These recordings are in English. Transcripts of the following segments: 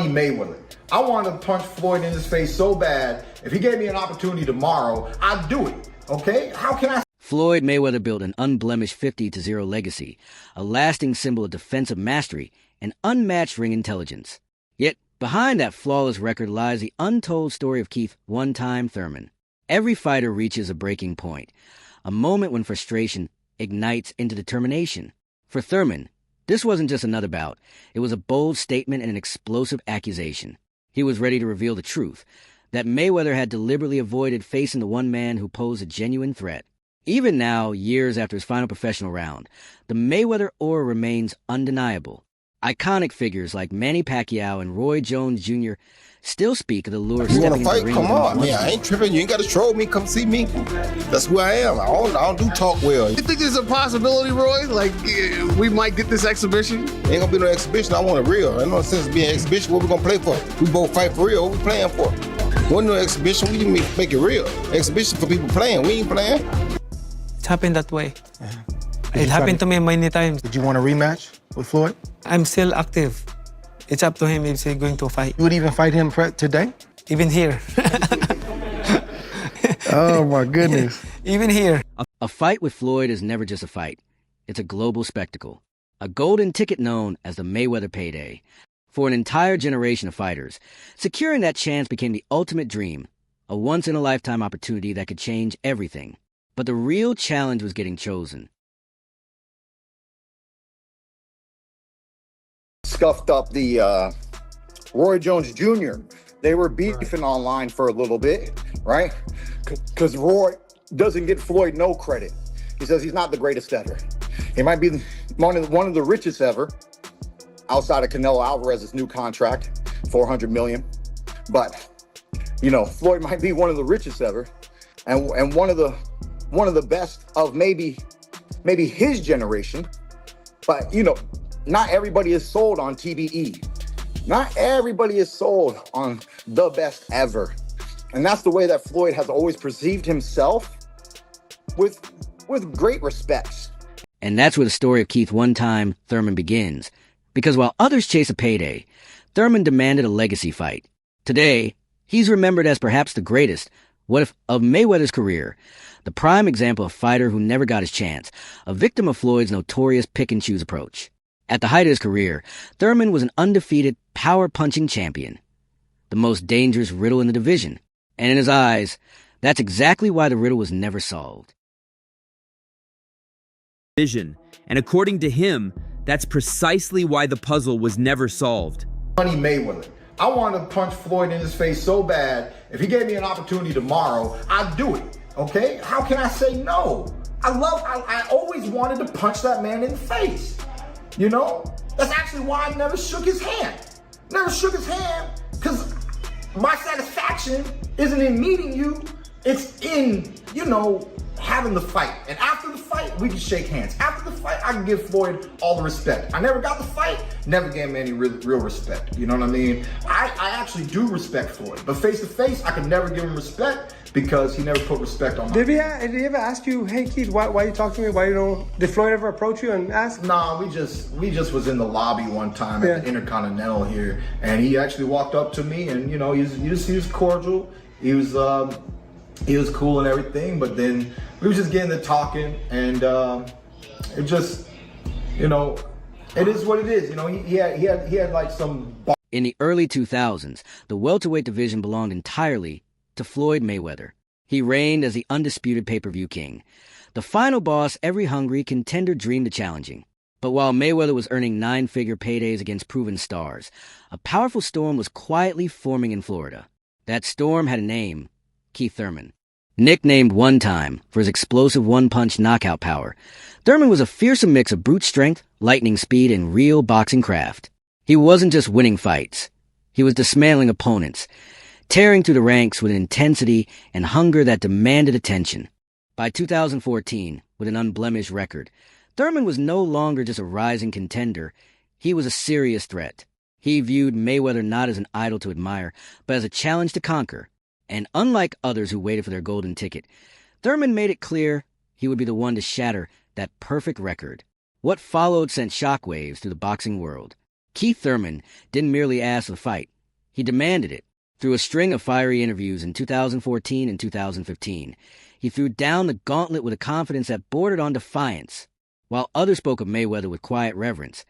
Mayweather. I wanted to punch Floyd in his face so bad. If he gave me an opportunity tomorrow, I'd do it. Okay? How can I? Floyd Mayweather built an unblemished 50-0 legacy, a lasting symbol of defensive mastery and unmatched ring intelligence. Yet, behind that flawless record lies the untold story of Keith "One-Time" Thurman. Every fighter reaches a breaking point, a moment when frustration ignites into determination. For Thurman, this wasn't just another bout. It was a bold statement and an explosive accusation. He was ready to reveal the truth, that Mayweather had deliberately avoided facing the one man who posed a genuine threat. Even now, years after his final professional round, the Mayweather aura remains undeniable. Iconic figures like Manny Pacquiao and Roy Jones Jr. still speak of the lure You want stepping to into the fight? ring. Come on. I ain't tripping. You ain't got to troll me. Come see me. That's who I am. I don't do talk well. You think there's a possibility, Roy? Like, we might get this exhibition? Ain't going to be no exhibition. I want a real. Ain't no sense of being an exhibition. What we going to play for? We both fight for real. What we playing for? Wasn't no exhibition. We didn't make it real. Exhibition for people playing. We ain't playing. It happened that way. It happened to me many times. Did you want a rematch with Floyd? I'm still active. It's up to him if he's going to fight. You would even fight him today? Even here. Oh, my goodness. Even here. A fight with Floyd is never just a fight. It's a global spectacle, a golden ticket known as the Mayweather payday. For an entire generation of fighters, securing that chance became the ultimate dream, a once-in-a-lifetime opportunity that could change everything. But the real challenge was getting chosen. Scuffed up the Roy Jones Jr. They were beefing online for a little bit, right? Because Roy doesn't get Floyd no credit. He says he's not the greatest ever. He might be one of the richest ever, outside of Canelo Alvarez's new contract, $400 million. But you know, Floyd might be one of the richest ever, and one of the best of maybe his generation. But you know, not everybody is sold on TBE. Not everybody is sold on the best ever. And that's the way that Floyd has always perceived himself, with great respect. And that's where the story of Keith "One-Time" Thurman begins. Because while others chase a payday, Thurman demanded a legacy fight. Today, he's remembered as perhaps the greatest, of Mayweather's career, the prime example of a fighter who never got his chance, a victim of Floyd's notorious pick-and-choose approach. At the height of his career, Thurman was an undefeated, power-punching champion, the most dangerous riddle in the division. And in his eyes, that's exactly why the riddle was never solved. And according to him, that's precisely why the puzzle was never solved. Mayweather. I wanted to punch Floyd in his face so bad. If he gave me an opportunity tomorrow, I'd do it. Okay? How can I say no? I always wanted to punch that man in the face. You know? That's actually why I never shook his hand. Never shook his hand, because my satisfaction isn't in meeting you. It's in, you know, having the fight. And after the fight, we can shake hands. After the fight, I can give Floyd all the respect. I never got the fight, never gave him any real respect. You know what I mean? I actually do respect Floyd, but face to face, I could never give him respect because he never put respect on my Did he ever ask you, hey Keith, why you talk to me? Why you don't? Did Floyd ever approach you and ask? Nah, we just was in the lobby one time at the Intercontinental here, and he actually walked up to me, and you know, he was cordial. He was cool and everything, but then we were just getting to talking, and it just, you know, it is what it is. You know, he had like some. In the early 2000s, the welterweight division belonged entirely to Floyd Mayweather. He reigned as the undisputed pay-per-view king, the final boss every hungry contender dreamed of challenging. But while Mayweather was earning 9-figure paydays against proven stars, a powerful storm was quietly forming in Florida. That storm had a name: Keith Thurman. Nicknamed One-Time for his explosive one-punch knockout power, Thurman was a fearsome mix of brute strength, lightning speed, and real boxing craft. He wasn't just winning fights. He was dismantling opponents, tearing through the ranks with an intensity and hunger that demanded attention. By 2014, with an unblemished record, Thurman was no longer just a rising contender. He was a serious threat. He viewed Mayweather not as an idol to admire, but as a challenge to conquer. And unlike others who waited for their golden ticket, Thurman made it clear he would be the one to shatter that perfect record. What followed sent shockwaves through the boxing world. Keith Thurman didn't merely ask for the fight. He demanded it. Through a string of fiery interviews in 2014 and 2015, he threw down the gauntlet with a confidence that bordered on defiance. While others spoke of Mayweather with quiet reverence,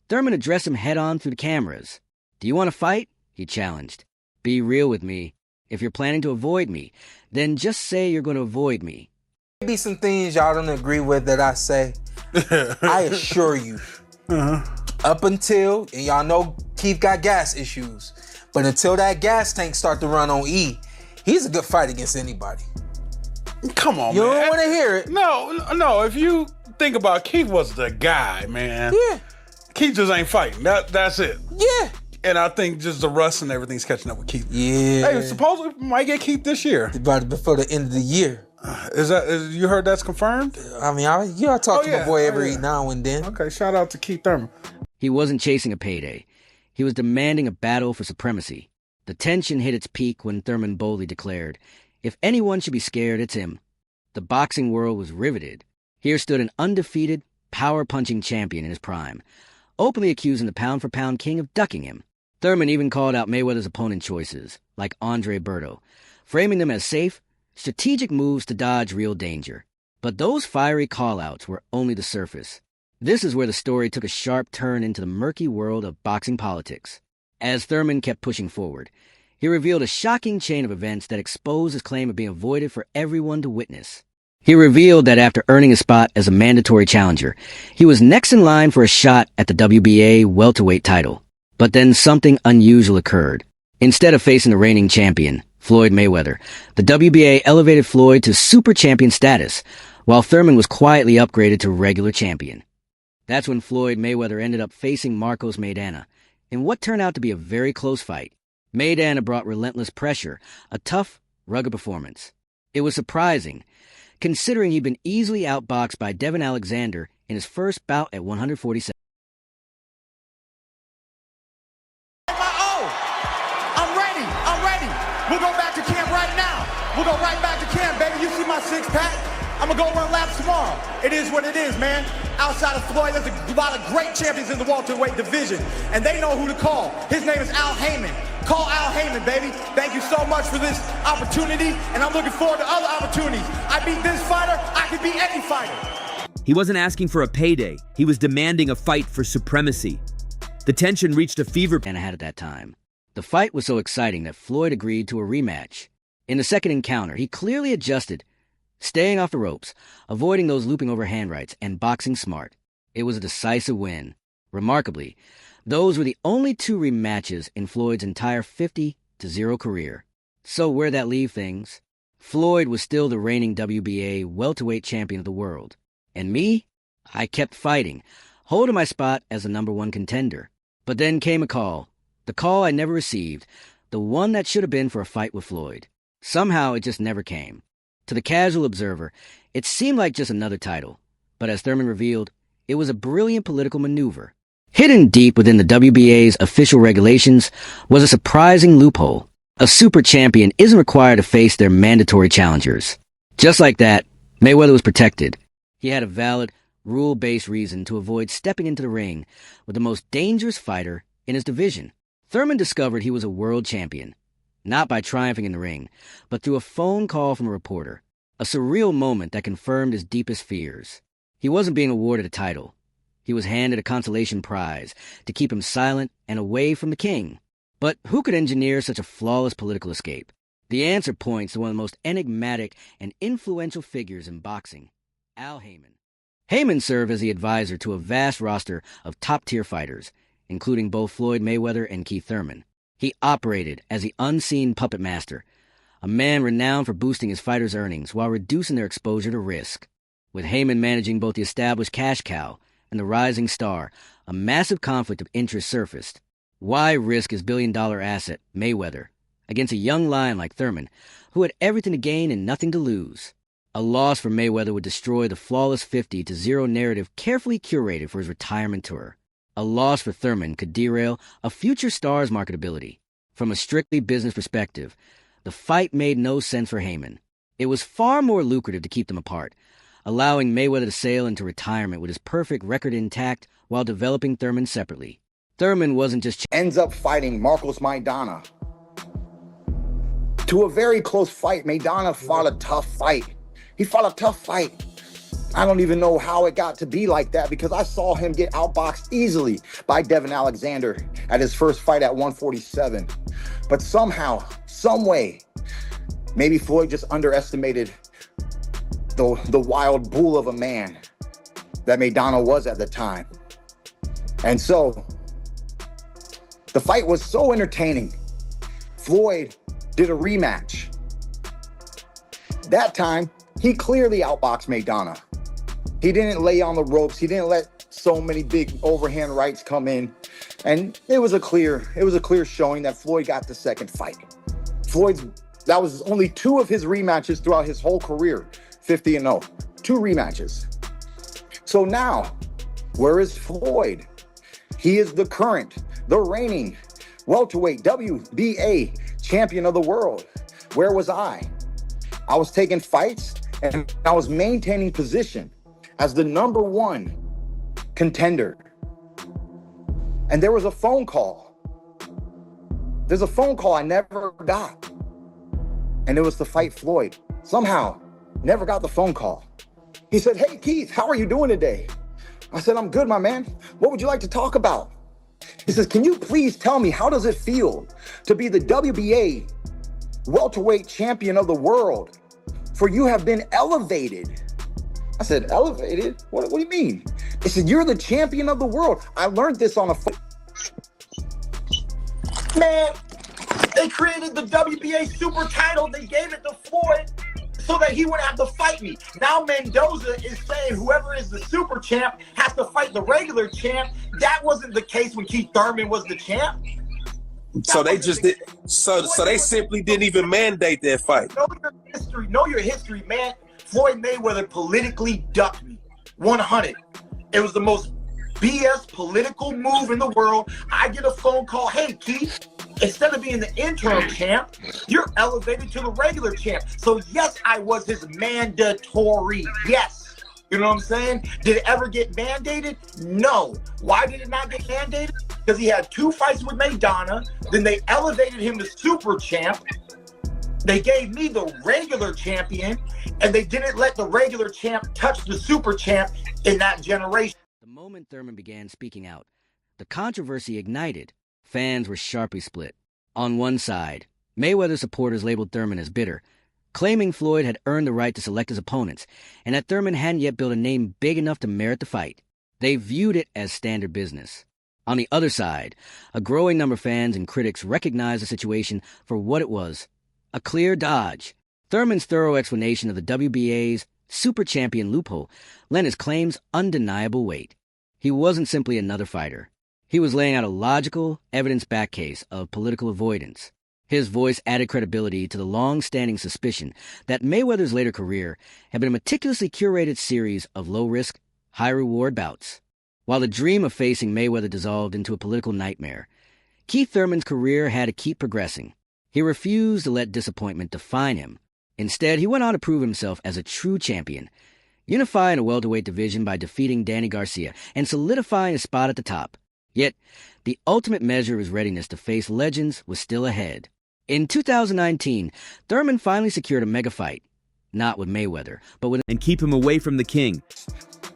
Thurman addressed him head-on through the cameras. "Do you want to fight?" he challenged. "Be real with me. If you're planning to avoid me, then just say you're going to avoid me." Be some things y'all don't agree with that I say. I assure you, up until, and y'all know Keith got gas issues, but until that gas tank start to run on E, he's a good fight against anybody. Come on, You man. don't want to hear it. No. If you think about Keith was the guy, man. Yeah. Keith just ain't fighting. That's it. Yeah. And I think just the rust and everything's catching up with Keith. Yeah. Hey, supposedly we might get Keith this year. About before the end of the year. You heard that's confirmed? I mean, I talk to my boy every now and then. Okay, shout out to Keith Thurman. He wasn't chasing a payday. He was demanding a battle for supremacy. The tension hit its peak when Thurman boldly declared, "If anyone should be scared, it's him." The boxing world was riveted. Here stood an undefeated, power-punching champion in his prime, openly accusing the pound-for-pound king of ducking him. Thurman even called out Mayweather's opponent choices, like Andre Berto, framing them as safe, strategic moves to dodge real danger. But those fiery call-outs were only the surface. This is where the story took a sharp turn into the murky world of boxing politics. As Thurman kept pushing forward, he revealed a shocking chain of events that exposed his claim of being avoided for everyone to witness. He revealed that after earning a spot as a mandatory challenger, he was next in line for a shot at the WBA welterweight title. But then something unusual occurred. Instead of facing the reigning champion, Floyd Mayweather, the WBA elevated Floyd to super champion status, while Thurman was quietly upgraded to regular champion. That's when Floyd Mayweather ended up facing Marcos Maidana, in what turned out to be a very close fight. Maidana brought relentless pressure, a tough, rugged performance. It was surprising, considering he'd been easily outboxed by Devin Alexander in his first bout at 147. I'm ready. We'll go back to camp right now. We'll go right back to camp, baby. You see my six-pack? I'm going to go run laps tomorrow. It is what it is, man. Outside of Floyd, there's a lot of great champions in the welterweight division, and they know who to call. His name is Al Heyman. Call Al Heyman, baby. Thank you so much for this opportunity, and I'm looking forward to other opportunities. I beat this fighter, I can beat any fighter. He wasn't asking for a payday. He was demanding a fight for supremacy. The tension reached a fever and I had at that time. The fight was so exciting that Floyd agreed to a rematch. In the second encounter, he clearly adjusted, staying off the ropes, avoiding those looping over handrights, and boxing smart. It was a decisive win. Remarkably, those were the only two rematches in Floyd's entire 50-0 career. So where'd that leave things? Floyd was still the reigning WBA welterweight champion of the world. And me? I kept fighting, holding my spot as the #1 contender. But then came a call. The call I never received, the one that should have been for a fight with Floyd. Somehow it just never came. To the casual observer, it seemed like just another title. But as Thurman revealed, it was a brilliant political maneuver. Hidden deep within the WBA's official regulations was a surprising loophole. A super champion isn't required to face their mandatory challengers. Just like that, Mayweather was protected. He had a valid, rule-based reason to avoid stepping into the ring with the most dangerous fighter in his division. Thurman discovered he was a world champion, not by triumphing in the ring, but through a phone call from a reporter, a surreal moment that confirmed his deepest fears. He wasn't being awarded a title. He was handed a consolation prize to keep him silent and away from the king. But who could engineer such a flawless political escape? The answer points to one of the most enigmatic and influential figures in boxing, Al Heyman. Heyman served as the advisor to a vast roster of top-tier fighters, including both Floyd Mayweather and Keith Thurman. He operated as the unseen puppet master, a man renowned for boosting his fighters' earnings while reducing their exposure to risk. With Heyman managing both the established cash cow and the rising star, a massive conflict of interest surfaced. Why risk his billion-dollar asset, Mayweather, against a young lion like Thurman, who had everything to gain and nothing to lose? A loss for Mayweather would destroy the flawless 50-0 narrative carefully curated for his retirement tour. A loss for Thurman could derail a future star's marketability. From a strictly business perspective, the fight made no sense for Heyman. It was far more lucrative to keep them apart, allowing Mayweather to sail into retirement with his perfect record intact while developing Thurman separately. Thurman wasn't just ends up fighting Marcos Maidana. To a very close fight. Maidana fought a tough fight. He fought a tough fight. I don't even know how it got to be like that because I saw him get outboxed easily by Devin Alexander at his first fight at 147. But somehow, some way, maybe Floyd just underestimated the wild bull of a man that Maidana was at the time. And so, the fight was so entertaining. Floyd did a rematch. That time, he clearly outboxed Maidana. He didn't lay on the ropes. He didn't let so many big overhand rights come in. And it was a clear showing that Floyd got the second fight. That was only 2 of his rematches throughout his whole career, 50-0. 2 rematches. So now, where is Floyd? He is the reigning welterweight WBA champion of the world. Where was I? I was taking fights and I was maintaining position as the #1 contender. And there was a phone call. There's a phone call I never got. And it was to fight Floyd. Somehow, never got the phone call. He said, "Hey, Keith, how are you doing today?" I said, "I'm good, my man. What would you like to talk about?" He says, "Can you please tell me, how does it feel to be the WBA welterweight champion of the world? For you have been elevated." I said, "Elevated? What do you mean?" He said, "You're the champion of the world. I learned this on a..." Man, they created the WBA super title. They gave it to Floyd so that he wouldn't have to fight me. Now Mendoza is saying whoever is the super champ has to fight the regular champ. That wasn't the case when Keith Thurman was the champ. So they just did. So they simply didn't even mandate that fight. Know your history, man. Floyd Mayweather politically ducked me. 100. It was the most BS political move in the world. I get a phone call, "Hey, Keith, instead of being the interim champ, you're elevated to the regular champ." So yes, I was his mandatory. Yes. You know what I'm saying? Did it ever get mandated? No. Why did it not get mandated? Because he had 2 fights with Maidana. Then they elevated him to super champ. They gave me the regular champion, and they didn't let the regular champ touch the super champ in that generation. The moment Thurman began speaking out, the controversy ignited. Fans were sharply split. On one side, Mayweather supporters labeled Thurman as bitter, claiming Floyd had earned the right to select his opponents, and that Thurman hadn't yet built a name big enough to merit the fight. They viewed it as standard business. On the other side, a growing number of fans and critics recognized the situation for what it was, a clear dodge. Thurman's thorough explanation of the WBA's super champion loophole lent his claims undeniable weight. He wasn't simply another fighter. He was laying out a logical, evidence-backed case of political avoidance. His voice added credibility to the long-standing suspicion that Mayweather's later career had been a meticulously curated series of low-risk, high-reward bouts. While the dream of facing Mayweather dissolved into a political nightmare, Keith Thurman's career had to keep progressing. He refused to let disappointment define him. Instead, he went on to prove himself as a true champion, unifying a welterweight division by defeating Danny Garcia and solidifying his spot at the top. Yet, the ultimate measure of his readiness to face legends was still ahead. In 2019, Thurman finally secured a mega fight, not with Mayweather, but with... And keep him away from the king.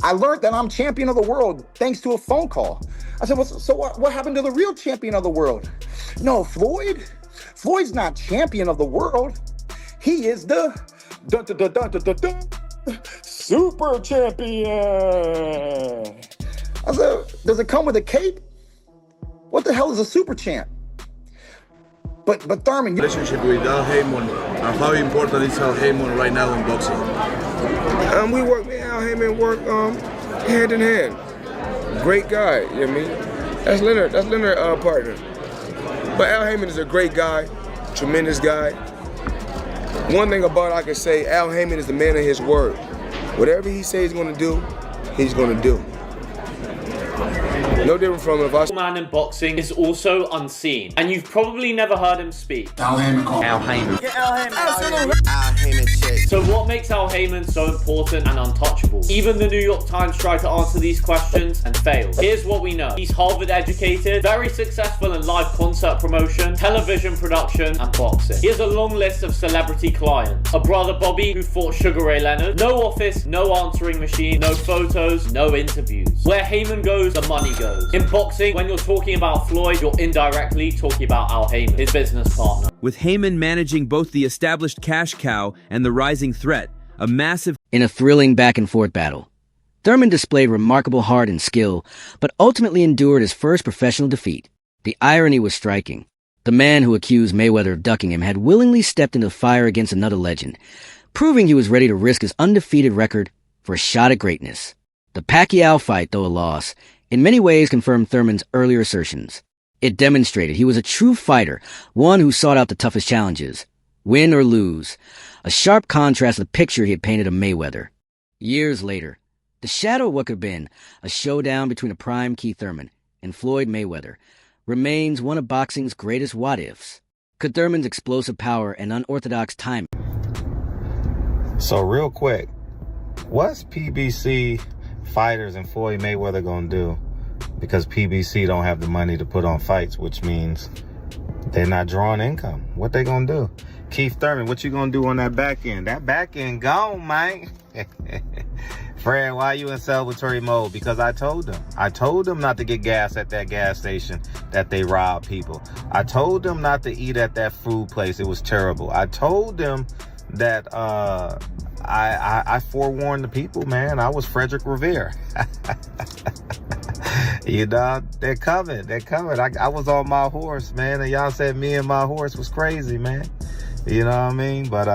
I learned that I'm champion of the world thanks to a phone call. I said, well, so what happened to the real champion of the world? No, Floyd's not champion of the world. He is the super champion. I said, does it come with a cape? What the hell is a super champ? But Thurman, relationship with Al Heyman and how important is Al Heyman right now in boxing? We work, me and Al Heyman work hand in hand. Great guy, you know what I mean? That's Leonard partner. But Al Heyman is a great guy, tremendous guy. One thing about it I can say, Al Heyman is the man of his word. Whatever he says he's gonna do, he's gonna do. No different from if I... Man in boxing is also unseen, and you've probably never heard him speak. Al Heyman. Al Heyman. Get Al Heyman. Absolutely. Al Heyman check. So what makes Al Heyman so important and untouchable? Even the New York Times tried to answer these questions and failed. Here's what we know. He's Harvard educated, very successful in live concert promotion, television production, and boxing. He has a long list of celebrity clients. A brother Bobby who fought Sugar Ray Leonard. No office, no answering machine, no photos, no interviews. Where Heyman goes, the money goes. In boxing, when you're talking about Floyd, you're indirectly talking about Al Heyman, his business partner. With Heyman managing both the established cash cow and the rising threat, a massive... In a thrilling back-and-forth battle, Thurman displayed remarkable heart and skill, but ultimately endured his first professional defeat. The irony was striking. The man who accused Mayweather of ducking him had willingly stepped into the fire against another legend, proving he was ready to risk his undefeated record for a shot at greatness. The Pacquiao fight, though a loss, in many ways confirmed Thurman's earlier assertions. It demonstrated he was a true fighter, one who sought out the toughest challenges, win or lose, a sharp contrast to the picture he had painted of Mayweather. Years later, the shadow of what could have been a showdown between a prime Keith Thurman and Floyd Mayweather remains one of boxing's greatest what-ifs. Could Thurman's explosive power and unorthodox timing... So real quick, what's PBC fighters and Floyd Mayweather gonna do? Because PBC don't have the money to put on fights, which means they're not drawing income. What they gonna do? Keith Thurman, what you gonna do on that back end? That back end gone, man. Fred, why you in celebratory mode? Because I told them not to get gas at that gas station that they rob people. I told them not to eat at that food place. It was terrible. I told them that I forewarned the people, man. I was Frederick Revere. You know, they're coming. I was on my horse, man, and y'all said me and my horse was crazy, man. You know what I mean? But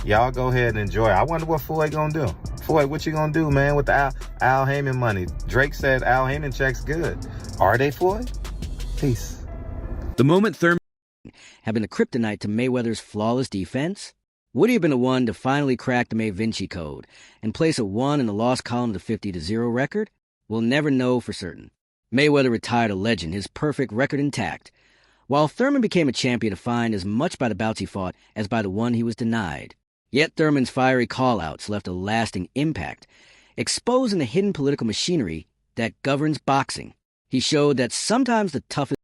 y'all go ahead and enjoy. I wonder what Floyd gonna do. Floyd, what you gonna do, man, with the Al Heyman money? Drake said Al Heyman checks good. Are they, Floyd? Peace. The moment Thurman had been the kryptonite to Mayweather's flawless defense, would he have been the one to finally crack the May Vinci Code and place a 1 in the loss column of the 50-0 record? We'll never know for certain. Mayweather retired a legend, his perfect record intact, while Thurman became a champion defined as much by the bouts he fought as by the one he was denied. Yet Thurman's fiery call-outs left a lasting impact, exposing the hidden political machinery that governs boxing. He showed that sometimes the toughest